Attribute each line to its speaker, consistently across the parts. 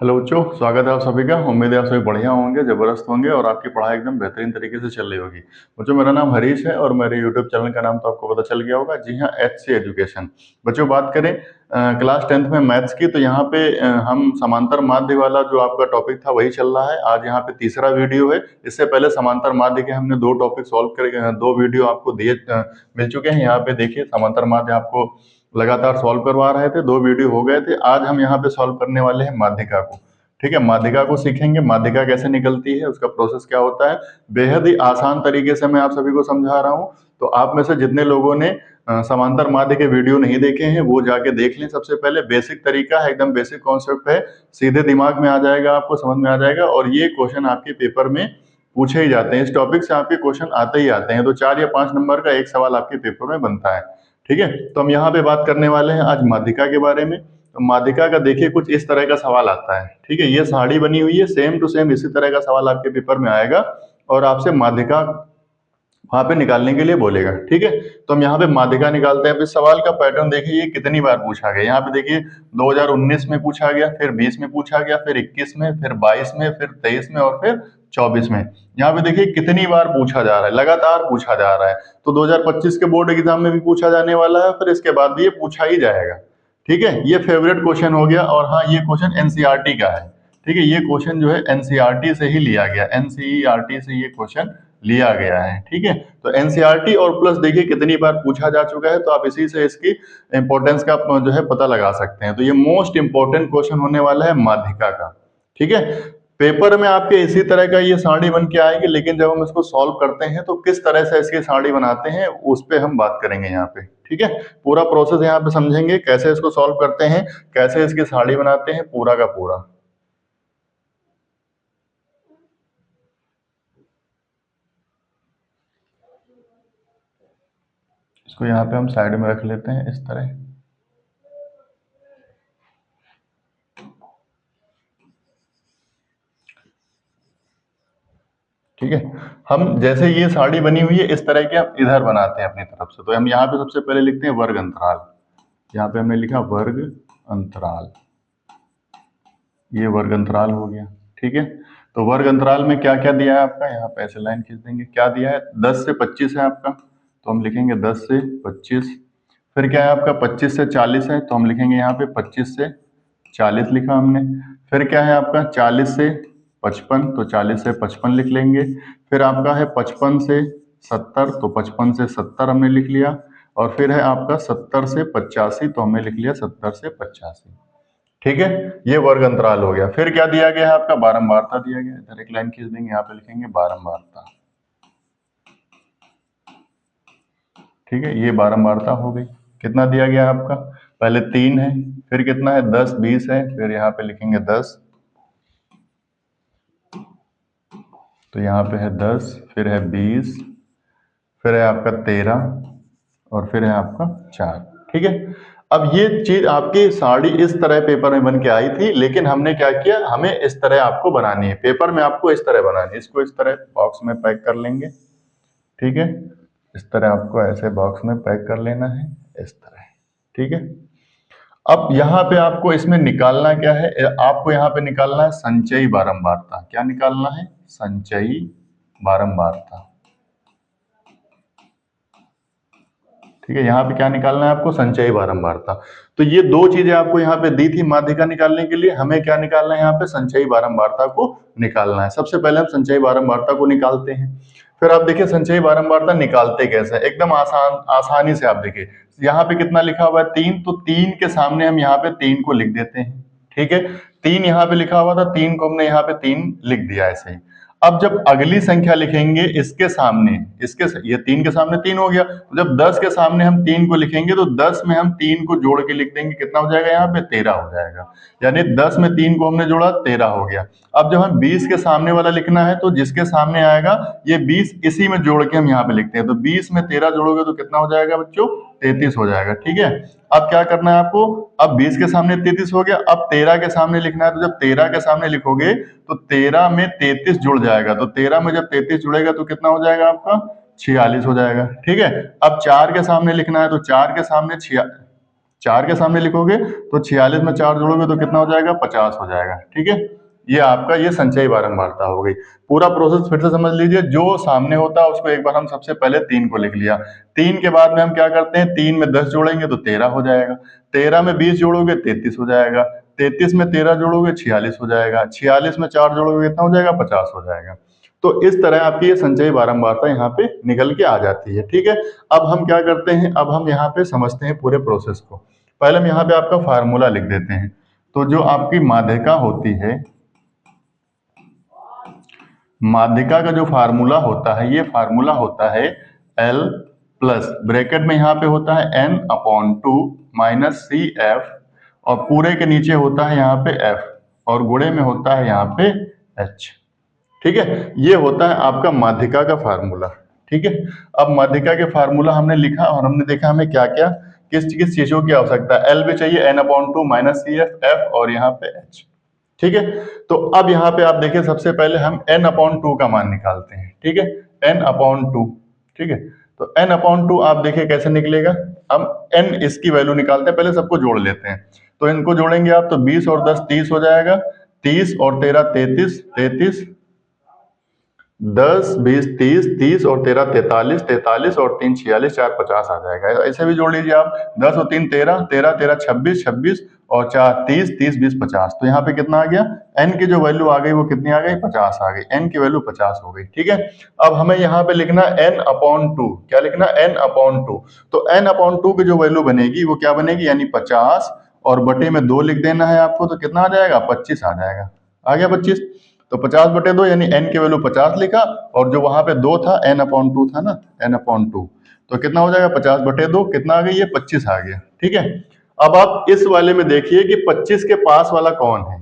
Speaker 1: Hello बच्चों, स्वागत है आप सभी का। उम्मीद है आप सभी बढ़िया होंगे, जबरदस्त होंगे और आपकी पढ़ाई एकदम बेहतरीन तरीके से चल रही होगी। बच्चों, मेरा नाम हरीश है और मेरे यूट्यूब चैनल का नाम तो आपको पता चल गया होगा। जी हाँ, HC एजुकेशन। बच्चों, बात करें क्लास 10th में मैथ्स की, तो यहाँ पे हम समांतर माध्य वाला जो आपका टॉपिक था वही चल रहा है। आज यहाँ पे तीसरा वीडियो है। इससे पहले समांतर माध्य के हमने दो टॉपिक सॉल्व कर, दो वीडियो आपको दिए मिल चुके हैं। यहाँ पे देखिए, समांतर माध्य आपको लगातार सॉल्व करवा रहे थे, दो वीडियो हो गए थे। आज हम यहाँ पे सॉल्व करने वाले हैं माध्यिका को। ठीक है, माध्यिका को सीखेंगे, माध्यिका कैसे निकलती है, उसका प्रोसेस क्या होता है। बेहद ही आसान तरीके से मैं आप सभी को समझा रहा हूँ। तो आप में से जितने लोगों ने समांतर माध्य के वीडियो नहीं देखे हैं वो जाके देख लें। सबसे पहले बेसिक तरीका है, एकदम बेसिक कॉन्सेप्ट है, सीधे दिमाग में आ जाएगा, आपको समझ में आ जाएगा। और ये क्वेश्चन आपके पेपर में पूछे ही जाते हैं, इस टॉपिक से आपके क्वेश्चन आते ही आते हैं। तो 4 या 5 नंबर का एक सवाल आपके पेपर में बनता है। ठीक है, तो हम यहाँ पे बात करने वाले हैं आज माध्यिका के बारे में। तो माध्यिका का देखिए कुछ इस तरह का सवाल आता है। ठीक है, ये साड़ी बनी हुई है, सेम टू सेम इसी तरह का सवाल आपके पेपर में आएगा और आपसे माध्यिका वहां पे निकालने के लिए बोलेगा। ठीक है, तो हम यहाँ पे माध्यिका निकालते हैं। अब इस सवाल का पैटर्न देखिए, ये कितनी बार पूछा गया। यहाँ पे देखिए 2019 में पूछा गया, फिर 20 में पूछा गया, फिर 21 में, फिर 22 में, फिर 23 में और फिर 24 में। यहाँ पे देखिए कितनी बार पूछा जा रहा है, लगातार पूछा जा रहा है। तो 2025 के बोर्ड एग्जाम में भी पूछा जाने वाला है, फिर इसके बाद भी ये पूछा ही जाएगा। ठीक है, ये फेवरेट क्वेश्चन हो गया। और हाँ, ये क्वेश्चन एनसीईआरटी का है। ठीक है, ये क्वेश्चन जो है एनसीईआरटी से ही लिया गया, एनसीईआरटी से ये क्वेश्चन लिया गया है। ठीक है, तो एनसीईआरटी और प्लस देखिए कितनी बार पूछा जा चुका है, तो आप इसी से इसकी इंपॉर्टेंस का जो है पता लगा सकते हैं। तो ये मोस्ट इंपॉर्टेंट क्वेश्चन होने वाला है माध्यिका का। ठीक है, पेपर में आपके इसी तरह का ये साड़ी बन के आएगी, लेकिन जब हम इसको सॉल्व करते हैं तो किस तरह से इसकी साड़ी बनाते हैं उस पर हम बात करेंगे यहाँ पे। ठीक है, पूरा प्रोसेस यहाँ पे समझेंगे, कैसे इसको सॉल्व करते हैं, कैसे इसकी साड़ी बनाते हैं, पूरा का पूरा। इसको यहाँ पे हम साइड में रख लेते हैं इस तरह। ठीक है, हम जैसे ये साड़ी बनी हुई है इस तरह की हम इधर बनाते हैं अपनी तरफ से। तो हम यहाँ पे सबसे पहले लिखते हैं वर्ग अंतराल। यहाँ पे हमने लिखा वर्ग अंतराल, ये वर्ग अंतराल हो गया। ठीक है, तो वर्ग अंतराल में क्या क्या दिया है आपका, यहाँ पे ऐसे लाइन खींच देंगे। क्या दिया है, 10 से 25 है आपका, तो हम लिखेंगे 10 से 25। फिर क्या है आपका, 25 से 40 है, तो हम लिखेंगे यहाँ पे 25 से 40 लिखा हमने। फिर क्या है आपका 40 से 55, तो 40 से 55 लिख लेंगे। फिर आपका है 55 से 70, तो 55 से 70 हमने लिख लिया। और फिर है आपका 70 से 85, तो हमने लिख लिया 70 से 85। ठीक है, ये वर्ग अंतराल हो गया। फिर क्या दिया गया है आपका, बारंबारता दिया गया है। इधर एक लाइन खींच देंगे, यहाँ पे लिखेंगे बारंबारता। ठीक है, ये बारंबारता हो गई। कितना दिया गया है आपका, पहले 3 है, फिर कितना है 10 20 है, फिर यहाँ पे लिखेंगे 10, तो यहाँ पे है 10, फिर है 20, फिर है आपका 13 और फिर है आपका 4। ठीक है, अब ये चीज आपकी साड़ी इस तरह पेपर में बन के आई थी, लेकिन हमने क्या किया, हमें इस तरह आपको बनानी है, पेपर में आपको इस तरह बनानी है। इसको इस तरह बॉक्स में पैक कर लेंगे। ठीक है, इस तरह आपको ऐसे बॉक्स में पैक कर लेना है, इस तरह। ठीक है, अब यहाँ पे आपको इसमें निकालना क्या है, आपको यहाँ पे निकालना है संचयी बारंबारता। क्या निकालना है, संचयी बारंबारता। ठीक है, यहाँ पे क्या निकालना है आपको, संचयी बारंबारता। तो ये दो चीजें आपको यहाँ पे दी थी माध्यिका निकालने के लिए। हमें क्या निकालना है, यहाँ पे संचयी बारंबारता को निकालना है। सबसे पहले हम संचयी बारंबारता को निकालते हैं। फिर आप देखिए संचयी बारंबारता निकालते कैसे, एकदम आसानी से। आप देखिए यहाँ पे कितना लिखा हुआ है, 3, तो 3 के सामने हम यहाँ पे 3 को लिख देते हैं। ठीक है, 3 यहाँ पे लिखा हुआ था, 3 को हमने यहाँ पे 3 लिख दिया ऐसे ही। अब जब अगली संख्या लिखेंगे इसके सामने, ये 3 के सामने 3 हो गया, तो जब 10 के सामने हम 3 को लिखेंगे तो 10 में हम 3 को जोड़ के लिख देंगे, कितना हो जाएगा, यहाँ पे 13 हो जाएगा। यानी 10 में 3 को हमने जोड़ा, 13 हो गया। अब जब हम 20 के सामने वाला लिखना है, तो जिसके सामने आएगा ये 20 इसी में जोड़ के हम यहाँ पे लिखते हैं। तो 20 में 13 जोड़ोगे तो कितना हो जाएगा बच्चों, 33 हो जाएगा। ठीक है, अब क्या करना है आपको, अब 20 के सामने 33 हो गया, अब 13 के सामने लिखना है। तो जब 13 के सामने लिखोगे तो 13 में 33 जुड़ जाएगा, तो 13 में जब 33 जुड़ेगा तो कितना हो जाएगा आपका, 46 हो जाएगा। ठीक है, अब 4 के सामने लिखना है, तो 4 के सामने 4 के सामने लिखोगे तो 46 में 4 जोड़ोगे तो कितना हो जाएगा, 50 हो जाएगा। ठीक है, ये आपका ये संचयी बारंबारता हो गई। पूरा प्रोसेस फिर से समझ लीजिए। जो सामने होता है उसको एक बार हम सबसे पहले 3 को लिख लिया। 3 के बाद में हम क्या करते हैं, 3 में 10 जोड़ेंगे तो 13 हो जाएगा। 13 में 20 जोड़ोगे 33 हो जाएगा। 33 में 13 जोड़ोगे 46 हो जाएगा। 46 में 4 जोड़ोगे कितना हो जाएगा, 50 हो जाएगा। तो इस तरह आपकी ये संचयी बारंबारता यहाँ पे निकल के आ जाती है। ठीक है, अब हम क्या करते हैं, अब हम यहाँ पे समझते हैं पूरे प्रोसेस को। पहले हम यहाँ पे आपका फार्मूला लिख देते हैं। तो जो आपकी माध्यिका होती है, माध्यिका का जो फार्मूला होता है, ये फार्मूला होता है L प्लस ब्रैकेट में यहाँ पे होता है N/2 माइनस CF और पूरे के नीचे होता है यहाँ पे F और गुणे में होता है यहाँ पे H। ठीक है, ये होता है आपका माध्यिका का फार्मूला। ठीक है, अब माध्यिका के फार्मूला हमने लिखा और हमने देखा हमें क्या क्या किस किस चीजों की आवश्यकता है। L भी चाहिए, N/2 माइनस CF, F और यहाँ पे H। ठीक है, तो अब यहाँ पे आप देखिए सबसे पहले हम N/2 का मान निकालते हैं। ठीक है, N/2। ठीक है, तो N/2 आप देखिए कैसे निकलेगा। हम N इसकी वैल्यू निकालते हैं, पहले सबको जोड़ लेते हैं। तो इनको जोड़ेंगे आप तो 20 और 10 30 हो जाएगा। 30 और 13 33, 33 10 20 30, 30 और 13 43, 43 और 3 46, 4 50 आ जाएगा। ऐसे भी जोड़ लीजिए आप। 10 और 3 13, 13 13 26, 26 और 4 30, 30 20 50। तो यहाँ पे कितना आ गया, n की जो वैल्यू आ गई वो कितनी आ गई, 50 आ गई। n की वैल्यू 50 हो गई। ठीक है, अब हमें यहाँ पे लिखना N/2। क्या लिखना, N/2। तो N/2 की जो वैल्यू बनेगी वो क्या बनेगी, यानी 50 और बटे में 2 लिख देना है आपको। तो कितना आ जाएगा, 25 आ जाएगा। आ गया 25। तो 50/2 यानी n की वैल्यू 50 लिखा और जो वहां पे 2 था N/2 था ना, N/2। तो कितना हो जाएगा, 50/2 कितना आ गई, ये 25 आ गया। ठीक है, अब आप इस वाले में देखिए कि 25 के पास वाला कौन है।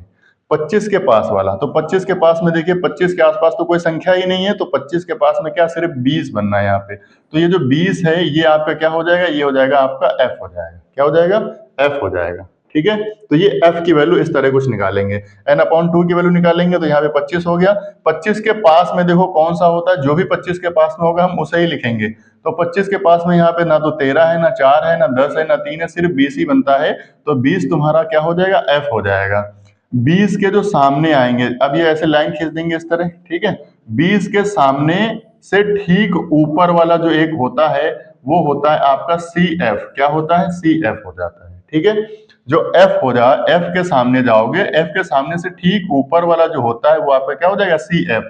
Speaker 1: 25 के पास वाला, तो 25 के पास में देखिए 25 के आसपास तो कोई संख्या ही नहीं है। तो 25 के पास में क्या, सिर्फ 20 बनना है यहाँ पे। तो ये जो 20 है ये आपका क्या हो जाएगा, ये हो जाएगा आपका F हो जाएगा। क्या हो जाएगा, F हो जाएगा। ठीक है, तो ये F की वैल्यू इस तरह कुछ निकालेंगे। N/2 की वैल्यू निकालेंगे तो यहाँ पे 25 हो गया। 25 के पास में देखो कौन सा होता है, जो भी 25 के पास में होगा हम उसे ही लिखेंगे। तो 25 के पास में यहाँ पे ना तो 13 है, ना 4 है, ना 10 है, ना 3 है, सिर्फ 20 ही बनता है। तो 20 तुम्हारा क्या हो जाएगा, F हो जाएगा। 20 के जो सामने आएंगे, अब ये ऐसे लाइन खींच देंगे इस तरह। ठीक है, 20 के सामने से ठीक ऊपर वाला जो एक होता है वो होता है आपका CF। क्या होता है, CF हो जाता है। ठीक है, जो F हो जाए, F के सामने जाओगे, F के सामने से ठीक ऊपर वाला जो होता है वो आपका क्या हो जाएगा, CF।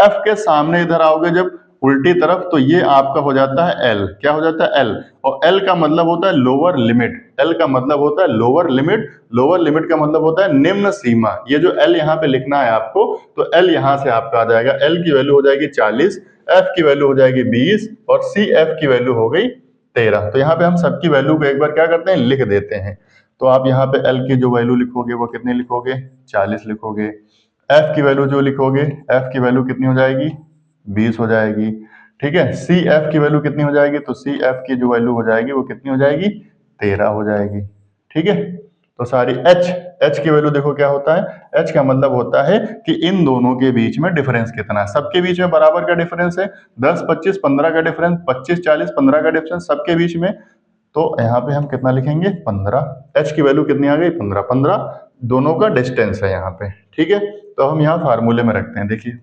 Speaker 1: F के सामने इधर आओगे जब उल्टी तरफ तो ये आपका हो जाता है L। क्या हो जाता है, L। और L का मतलब होता है लोअर लिमिट। L का मतलब होता है लोअर लिमिट। लोअर लिमिट का मतलब होता है निम्न सीमा। ये जो L यहाँ पे लिखना है आपको, तो L यहाँ से आपका आ जाएगा। L की वैल्यू हो जाएगी 40, F की वैल्यू हो जाएगी 20 और CF की वैल्यू हो गई 13। तो यहाँ पे हम सबकी वैल्यू को एक बार क्या करते हैं, लिख देते हैं। तो आप यहाँ पे L की जो वैल्यू लिखोगे वो कितनी लिखोगे, 40 लिखोगे। F की वैल्यू जो लिखोगे, F की वैल्यू कितनी हो जाएगी, 20 हो जाएगी। ठीक है, CF की वैल्यू कितनी हो जाएगी, तो CF की जो वैल्यू हो जाएगी वो कितनी हो जाएगी, 13 हो जाएगी। ठीक है, तो सारी H की वैल्यू देखो क्या होता है। H का मतलब होता है कि इन दोनों के बीच में डिफरेंस कितना है। सबके बीच में बराबर का डिफरेंस है, 10 25 15 का डिफरेंस, 25 40 15 का डिफरेंस सबके बीच में। तो यहाँ पे हम कितना लिखेंगे, 15। H की वैल्यू कितनी आ गई, 15। 15 दोनों का डिस्टेंस है यहाँ पे। ठीक है, तो हम यहाँ फार्मूले में रखते हैं। देखिए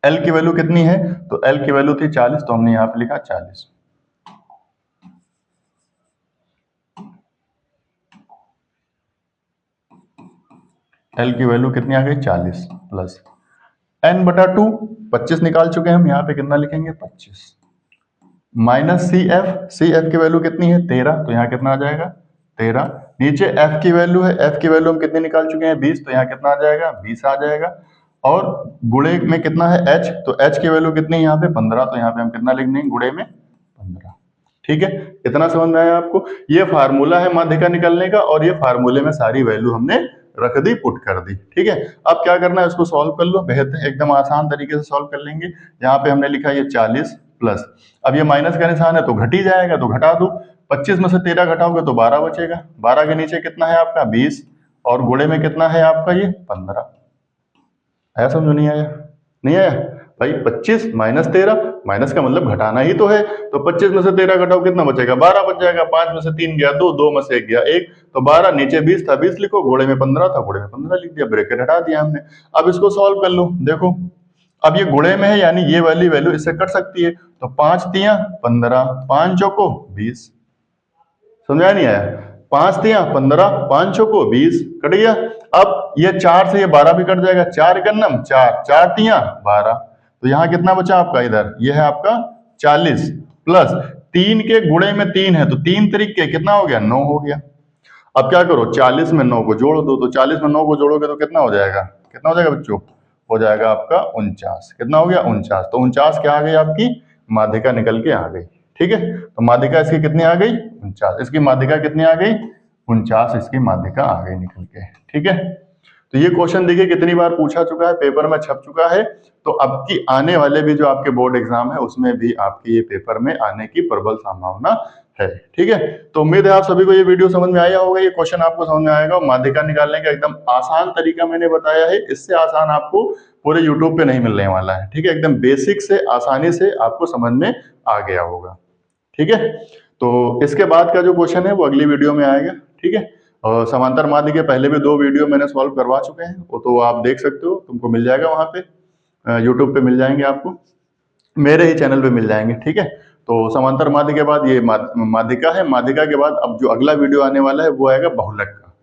Speaker 1: L की वैल्यू कितनी है, तो L की वैल्यू थी 40, तो हमने यहाँ पे लिखा 40। L की वैल्यू कितनी आ गई, 40 प्लस N/2 25 निकाल चुके हैं हम। यहाँ पे कितना लिखेंगे, 25 माइनस CF की वैल्यू कितनी है, 13। तो यहाँ कितना आ जाएगा, 13। नीचे F की वैल्यू है, F की वैल्यू हम कितनी निकाल चुके हैं, 20। तो यहाँ कितना आ जाएगा, 20 आ जाएगा। और गुणे में कितना है H, तो H की वैल्यू कितनी है यहाँ पे, 15। तो यहाँ पे हम कितना लिख देंगे, गुणे में 15। ठीक है, इतना समझ में आया आपको। ये फार्मूला है माध्यिका निकलने का और ये फार्मूले में सारी वैल्यू हमने रख दी, पुट कर दी। ठीक है, अब क्या करना है, इसको सॉल्व कर लो। बेहतर एकदम आसान तरीके से सॉल्व कर लेंगे। यहाँ पे हमने लिखा ये 40 प्लस, अब ये माइनस का निशान है तो घट ही जाएगा, तो घटा दो। 25 में से 13 घटाओगे तो 12 बचेगा। 12 के नीचे कितना है आपका, 20 और गुणे में कितना है आपका ये 15। आया समझ, नहीं आया, नहीं आया। भाई 25 माइनस 13, माइनस का मतलब घटाना ही तो है, तो 25 में से 13 घटाओ कितना बचेगा, 12 बच जाएगा। 5 में से 3 गया 2, 2 में से 1 गया 1, तो 12, नीचे 20 था 20 लिखो, घोड़े में 15 था घोड़े में 15 लिख दिया, ब्रैकेट हटा दिया हमने। अब इसको सॉल्व कर लो, देखो अब ये गुणे में है यानी ये वाली वैल्यू इससे कट सकती है, तो 5 तियां 15, 5 चौको 20, समझा नहीं आया, 5 तियां 15, 5 चौको 20 कट गया। अब ये 4 से ये 12 भी कट जाएगा, 4 गन्नम 4, 4 तियां 12, तो यहाँ कितना बचा आपका, इधर ये है आपका 40 प्लस 3 के गुणे में 3 है, तो 3 तरीके कितना हो गया, 9 हो गया। अब क्या करो, 40 में 9 को जोड़ दो, तो 40 में 9 को जोड़ोगे तो कितना हो जाएगा, कितना हो जाएगा बच्चों, हो जाएगा आपका 49, कितना हो गया 49, तो 49 क्या आ गई आपकी माध्यिका निकल के आ गई। ठीक है, तो माध्यिका इसकी कितनी आ गई 49, इसकी माध्यिका कितनी आ गई 49, इसकी माध्यिका आ गई निकल के। ठीक है, तो ये क्वेश्चन देखिए कितनी बार पूछा चुका है, पेपर में छप चुका है, तो अब की आने वाले भी जो आपके बोर्ड एग्जाम है उसमें भी आपके ये पेपर में आने की प्रबल संभावना है। ठीक है, तो उम्मीद है आप सभी को ये वीडियो समझ में आया होगा, ये क्वेश्चन आपको समझ में आएगा। माध्यिका निकालने का एकदम आसान तरीका मैंने बताया है, इससे आसान आपको पूरे यूट्यूब पे नहीं मिलने वाला है। ठीक है, एकदम बेसिक से आसानी से आपको समझ में आ गया होगा। ठीक है, तो इसके बाद का जो क्वेश्चन है वो अगली वीडियो में आएगा। ठीक है, और समांतर माध्य के पहले भी 2 वीडियो मैंने सॉल्व करवा चुके हैं, वो तो आप देख सकते हो, तुमको मिल जाएगा वहां पे, यूट्यूब पे मिल जाएंगे, आपको मेरे ही चैनल पे मिल जाएंगे। ठीक है, तो समांतर माध्य के बाद ये माध्यिका है, माध्यिका के बाद अब जो अगला वीडियो आने वाला है वो आएगा बहुलक का।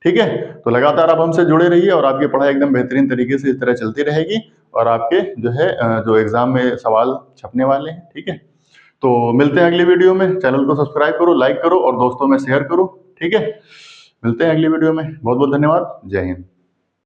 Speaker 1: ठीक है, तो लगातार आप हमसे जुड़े रहिए और आपकी पढ़ाई एकदम बेहतरीन तरीके से इस तरह चलती रहेगी, और आपके जो है जो एग्जाम में सवाल छपने वाले हैं। ठीक है, तो मिलते हैं अगली वीडियो में, चैनल को सब्सक्राइब करो, लाइक करो और दोस्तों में शेयर करो। ठीक है, मिलते हैं अगली वीडियो में, बहुत बहुत धन्यवाद, जय हिंद।